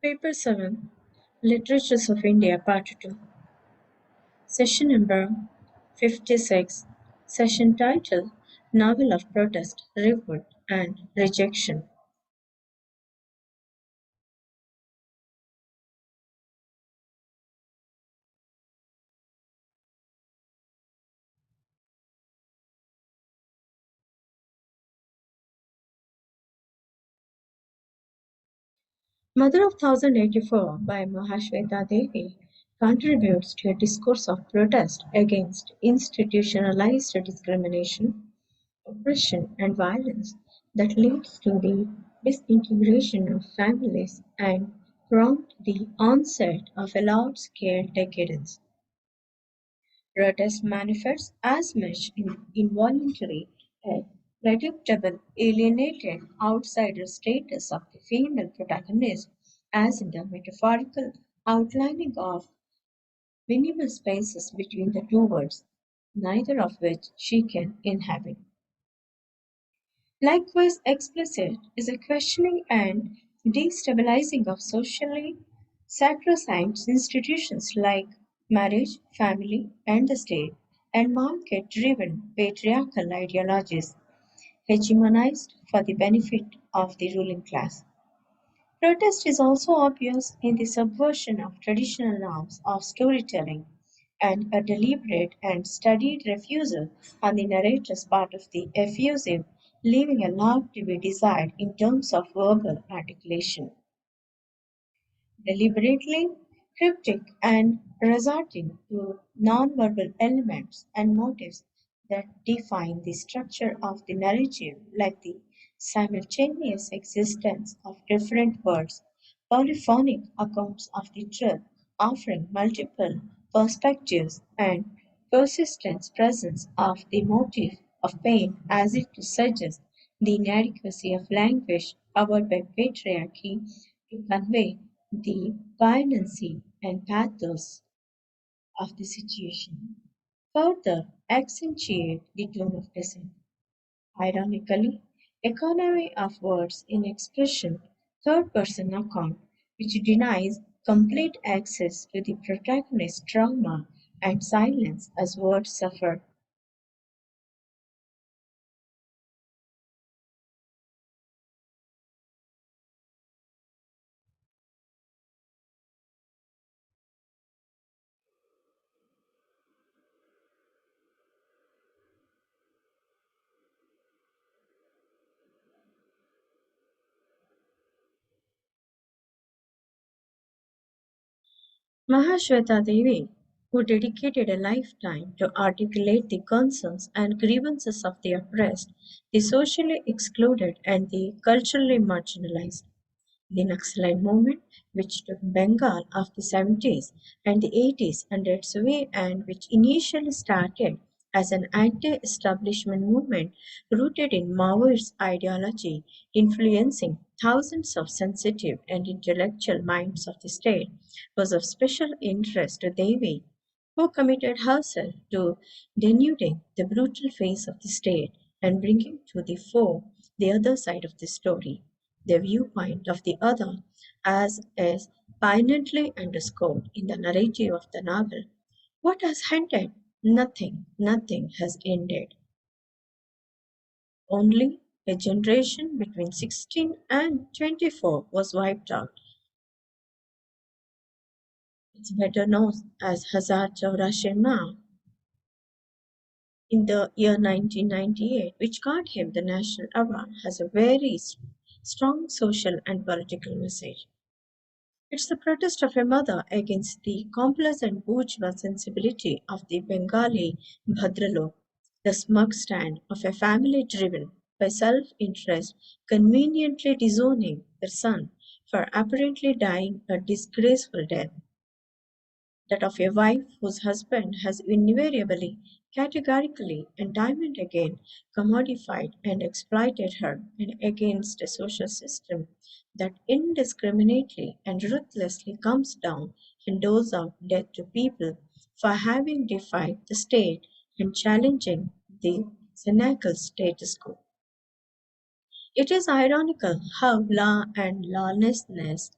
Paper 7, Literatures of India, Part 2, Session number 56, Session title Novel of Protest, Revolt, and Rejection. Mother of 1084 by Mahashweta Devi contributes to a discourse of protest against institutionalized discrimination, oppression, and violence that leads to the disintegration of families and prompt the onset of a large-scale decadence. Protest manifests as much in involuntary and predictable alienated outsider status of the female protagonist as in the metaphorical outlining of minimal spaces between the two worlds, neither of which she can inhabit. Likewise explicit is a questioning and destabilizing of socially sacrosanct institutions like marriage, family, and the state, and market driven patriarchal ideologies hegemonized for the benefit of the ruling class. Protest is also obvious in the subversion of traditional norms of storytelling and a deliberate and studied refusal on the narrator's part of the effusive, leaving a lot to be desired in terms of verbal articulation. Deliberately cryptic and resorting to nonverbal elements and motives that define the structure of the narrative, like the simultaneous existence of different words, polyphonic accounts of the truth, offering multiple perspectives, and persistent presence of the motive of pain as it suggests the inadequacy of language powered by patriarchy to convey the poignancy and pathos of the situation, further accentuate the tone of dissent. Ironically, economy of words in expression, third person account, which denies complete access to the protagonist's trauma and silence as words suffer. Mahashweta Devi, who dedicated a lifetime to articulate the concerns and grievances of the oppressed, the socially excluded, and the culturally marginalized. The Naxalite movement, which took Bengal of the 70s and the 80s under its way and which initially started as an anti-establishment movement rooted in Maoist ideology, influencing thousands of sensitive and intellectual minds of the state, was of special interest to Devi, who committed herself to denuding the brutal face of the state and bringing to the fore the other side of the story, the viewpoint of the other, as is poignantly underscored in the narrative of the novel. What has ended? Nothing, nothing has ended. Only a generation between 16 and 24 was wiped out. It's better known as Hazar Chaurashi Ma in the year 1998, which got him the National Award, has a very strong social and political message. It's the protest of a mother against the complacent bourgeois sensibility of the Bengali Bhadralok, the smug stand of a family driven by self interest, conveniently disowning their son for apparently dying a disgraceful death, that of a wife whose husband has invariably, categorically, and time and again commodified and exploited her, and against a social system that indiscriminately and ruthlessly comes down and doles out death to people for having defied the state and challenging the cynical status quo. It is ironical how law and lawlessness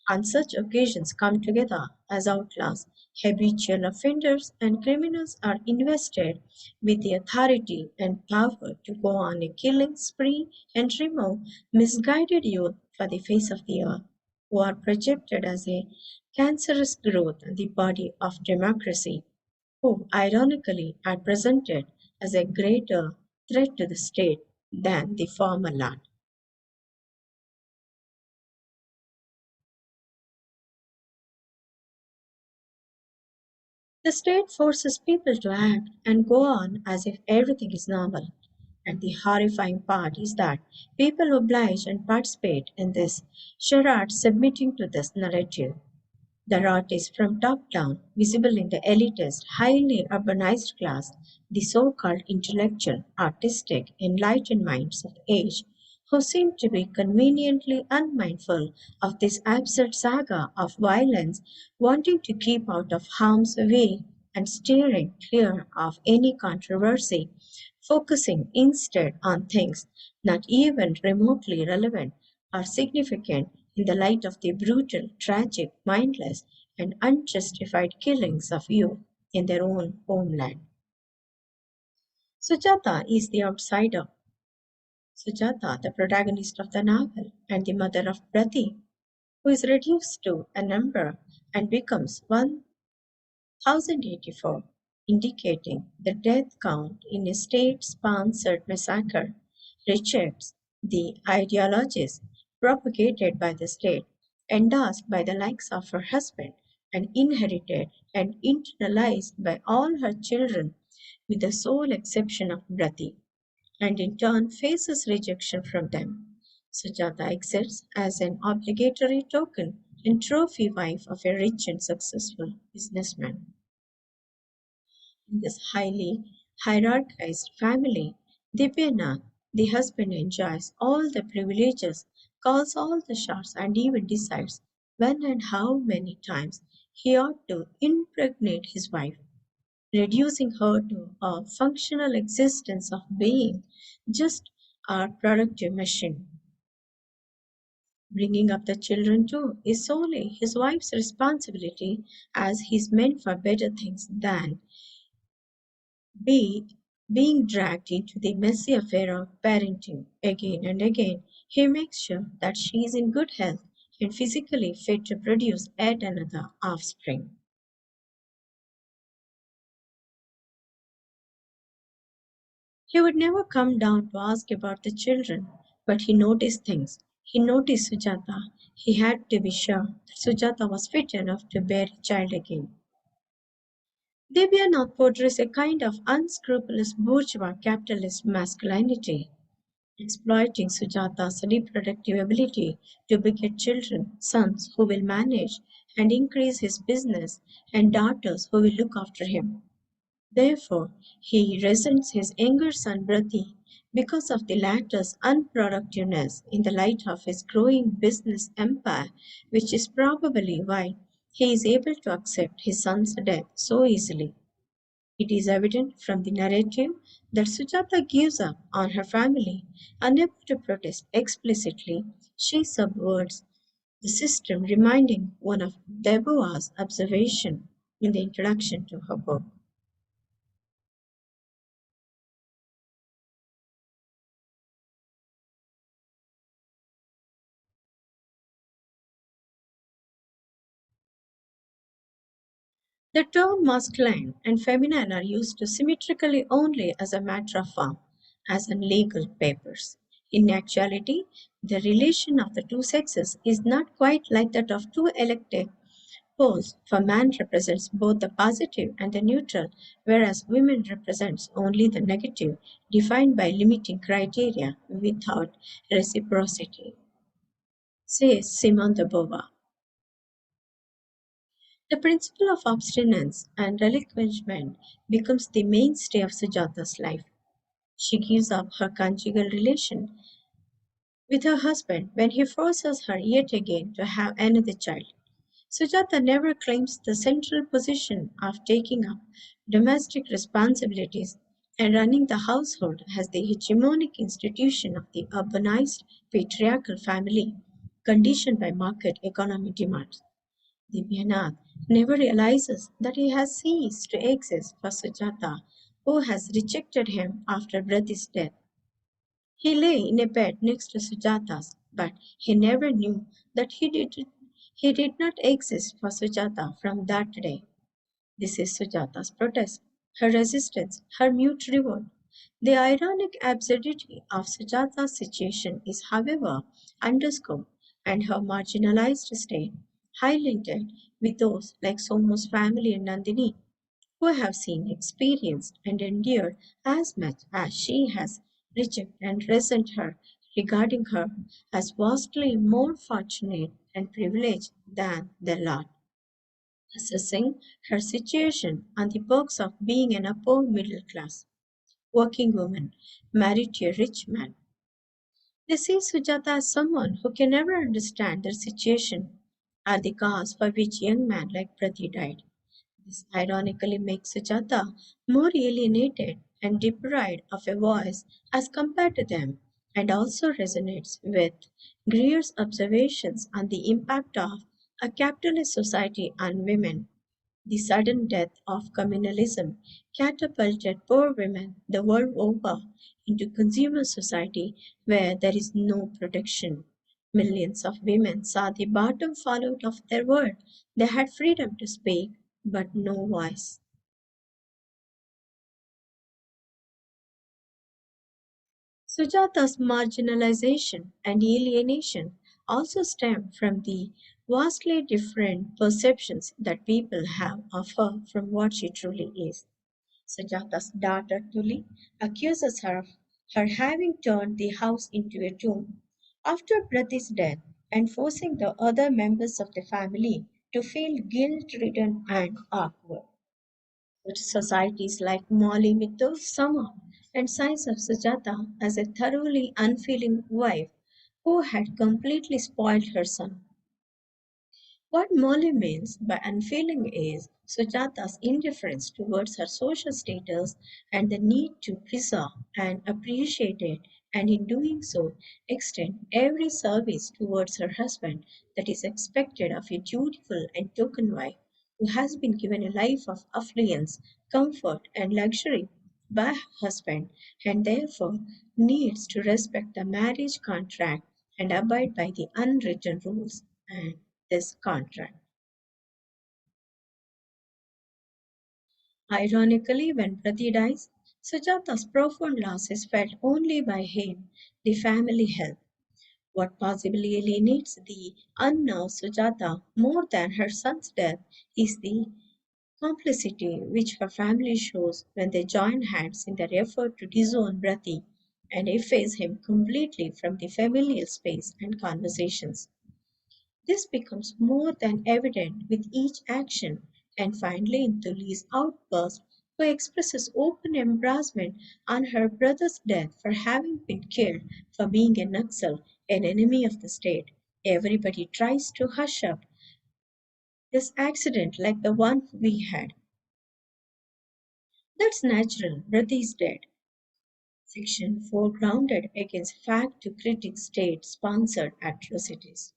On such occasions come together as outlaws, habitual offenders, and criminals are invested with the authority and power to go on a killing spree and remove misguided youth for the face of the earth, who are projected as a cancerous growth in the body of democracy, who ironically are presented as a greater threat to the state than the former lot. The state forces people to act and go on as if everything is normal. And the horrifying part is that people oblige and participate in this charade submitting to this narrative. The rot is from top down, visible in the elitist, highly urbanized class, the so called intellectual, artistic, enlightened minds of the age, who seem to be conveniently unmindful of this absurd saga of violence, wanting to keep out of harm's way and steering clear of any controversy, focusing instead on things not even remotely relevant or significant in the light of the brutal, tragic, mindless, and unjustified killings of youth in their own homeland. Sujata is the outsider. Sujata, the protagonist of the novel, and the mother of Prati, who is reduced to a number and becomes 1084, indicating the death count in a state sponsored massacre, rejects the ideologies propagated by the state, endorsed by the likes of her husband, and inherited and internalized by all her children, with the sole exception of Brati, and in turn faces rejection from them. Sujata exists as an obligatory token and trophy wife of a rich and successful businessman. In this highly hierarchized family, Dibyanath, the husband, enjoys all the privileges, calls all the shots, and even decides when and how many times he ought to impregnate his wife, reducing her to a functional existence of being just a productive machine. Bringing up the children, too, is solely his wife's responsibility, as he's meant for better things than be being dragged into the messy affair of parenting again and again. He makes sure that she is in good health and physically fit to produce yet another offspring. He would never come down to ask about the children, but he noticed things. He noticed Sujata. He had to be sure that Sujata was fit enough to bear a child again. Debianath portrays a kind of unscrupulous bourgeois capitalist masculinity, exploiting Sujata's reproductive ability to beget children, sons who will manage and increase his business, and daughters who will look after him. Therefore, he resents his younger son Brati because of the latter's unproductiveness in the light of his growing business empire, which is probably why he is able to accept his son's death so easily. It is evident from the narrative that Sujata gives up on her family, unable to protest explicitly. She subverts the system, reminding one of Deboa's observation in the introduction to her book. The term masculine and feminine are used symmetrically only as a matter of form, as in legal papers. In actuality, the relation of the two sexes is not quite like that of two elected poles, for man represents both the positive and the neutral, whereas women represents only the negative, defined by limiting criteria without reciprocity. Says Simone de Beauvoir. The principle of abstinence and relinquishment becomes the mainstay of Sujata's life. She gives up her conjugal relation with her husband when he forces her yet again to have another child. Sujata never claims the central position of taking up domestic responsibilities and running the household as the hegemonic institution of the urbanized patriarchal family. conditioned by market economy demands. Divyanathan never realizes that he has ceased to exist for Sujata, who has rejected him after Brati's death. He lay in a bed next to Sujata's, but he never knew that he did not exist for Sujata from that day. This is Sujata's protest, her resistance, her mute revolt. The ironic absurdity of Sujata's situation is, however, underscored and her marginalized state highlighted with those like Somu's family and Nandini, who have seen, experienced, and endured as much as she has, rejected and resent her, regarding her as vastly more fortunate and privileged than their lot. Assessing her situation and the perks of being an upper middle class working woman married to a rich man. They see Sujata as someone who can never understand their situation or the cause for which young man like Prati died. This ironically makes Sujata more alienated and deprived of a voice as compared to them, and also resonates with Greer's observations on the impact of a capitalist society on women. The sudden death of communalism catapulted poor women the world over into consumer society where there is no protection. Millions of women saw the bottom fall out of their world. They had freedom to speak, but no voice. Sujata's marginalization and alienation also stem from the vastly different perceptions that people have of her from what she truly is. Sujata's daughter Tuli accuses her of her having turned the house into a tomb after Brati's death and forcing the other members of the family to feel guilt-ridden and awkward. But societies like Molly Mittal, Sama, and signs of Sujata as a thoroughly unfeeling wife who had completely spoiled her son. What Molly means by unfeeling is Sujata's indifference towards her social status and the need to preserve and appreciate it, and in doing so, extend every service towards her husband that is expected of a dutiful and token wife who has been given a life of affluence, comfort, and luxury by her husband, and therefore needs to respect the marriage contract and abide by the unwritten rules and this contract. Ironically, when Prati dies, Sujata's profound loss is felt only by him, the family health. What possibly alienates the unnerved Sujata more than her son's death is the complicity which her family shows when they join hands in their effort to disown Brati and efface him completely from the familial space and conversations. This becomes more than evident with each action, and finally in Tuli's outburst, who expresses open embarrassment on her brother's death for having been killed for being a Naxal, an enemy of the state. Everybody tries to hush up this accident like the one we had. That's natural, Brati is dead. Fiction foregrounded against fact to critic state sponsored atrocities.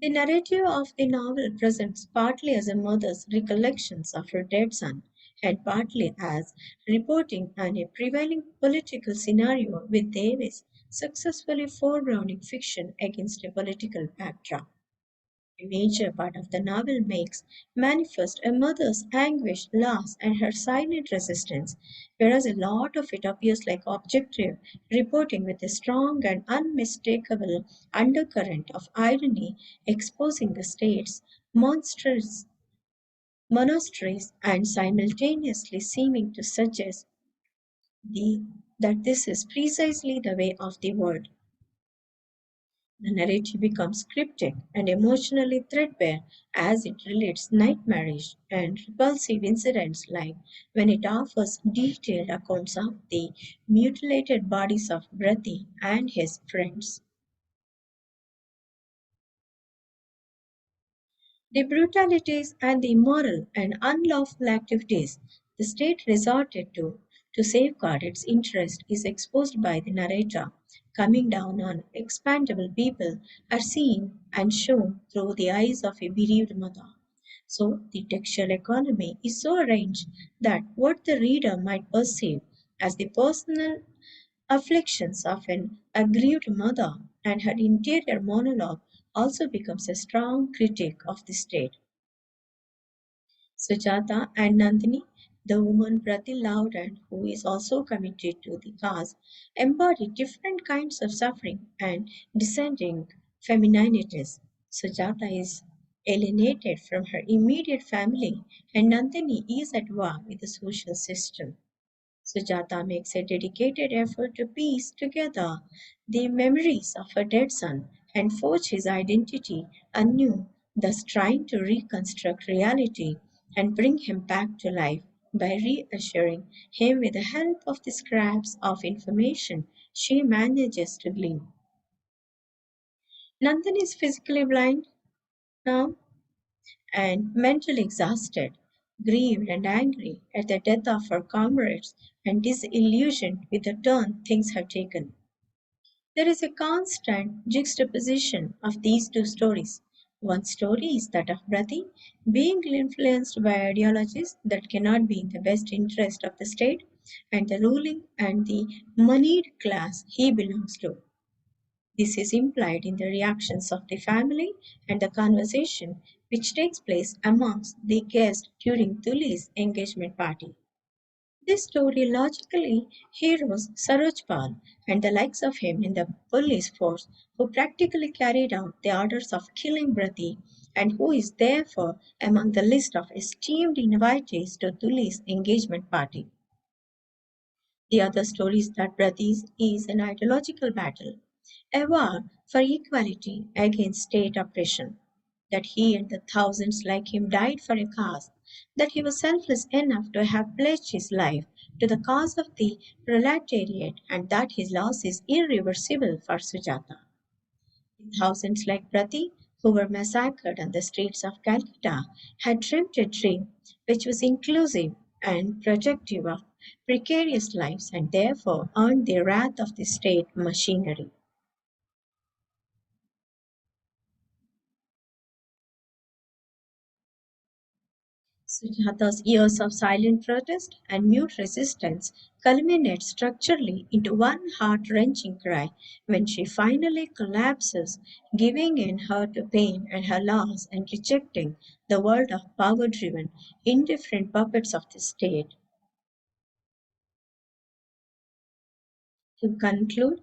The narrative of the novel presents partly as a mother's recollections of her dead son, and partly as reporting on a prevailing political scenario with Davis successfully foregrounding fiction against a political backdrop. A major part of the novel makes manifest a mother's anguish, loss, and her silent resistance, whereas a lot of it appears like objective reporting with a strong and unmistakable undercurrent of irony exposing the state's monstrous monasteries and simultaneously seeming to suggest the, that this is precisely the way of the world. The narrative becomes cryptic and emotionally threadbare as it relates nightmarish and repulsive incidents like when it offers detailed accounts of the mutilated bodies of Brati and his friends. The brutalities and the immoral and unlawful activities the state resorted to safeguard its interest is exposed by the narrator coming down on expandable people are seen and shown through the eyes of a bereaved mother. So, the textual economy is so arranged that what the reader might perceive as the personal afflictions of an aggrieved mother and her interior monologue also becomes a strong critique of the state. Sujata and Nandini, the woman Brati loved and who is also committed to the cause, embody different kinds of suffering and descending femininities. Sujata is alienated from her immediate family, and Nandini is at war with the social system. Sujata makes a dedicated effort to piece together the memories of her dead son and forge his identity anew, thus trying to reconstruct reality and bring him back to life by reassuring him with the help of the scraps of information she manages to glean. Nandan is physically blind now and mentally exhausted, grieved and angry at the death of her comrades, and disillusioned with the turn things have taken. There is a constant juxtaposition of these two stories. One story is that of Brati, being influenced by ideologies that cannot be in the best interest of the state and the ruling and the moneyed class he belongs to. This is implied in the reactions of the family and the conversation which takes place amongst the guests during Tuli's engagement party. This story logically heroes Sarojpal and the likes of him in the police force who practically carried out the orders of killing Brati and who is therefore among the list of esteemed invitees to Tuli's engagement party. The other story is that Brati's is an ideological battle, a war for equality against state oppression, that he and the thousands like him died for a cause, that he was selfless enough to have pledged his life to the cause of the proletariat, and that his loss is irreversible for Sujata. Thousands like Prati, who were massacred on the streets of Calcutta, had dreamt a dream which was inclusive and protective of precarious lives and therefore earned the wrath of the state machinery. Sujata's years of silent protest and mute resistance culminate structurally into one heart wrenching cry when she finally collapses, giving in her to pain and her loss and rejecting the world of power driven, indifferent puppets of the state. To conclude,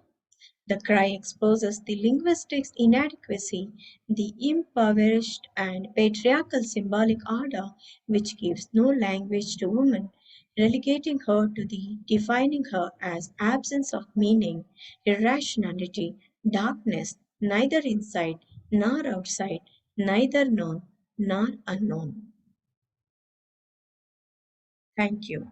the cry exposes the linguistic inadequacy, the impoverished and patriarchal symbolic order which gives no language to woman, relegating her to the defining her as absence of meaning, irrationality, darkness, neither inside nor outside, neither known nor unknown. Thank you.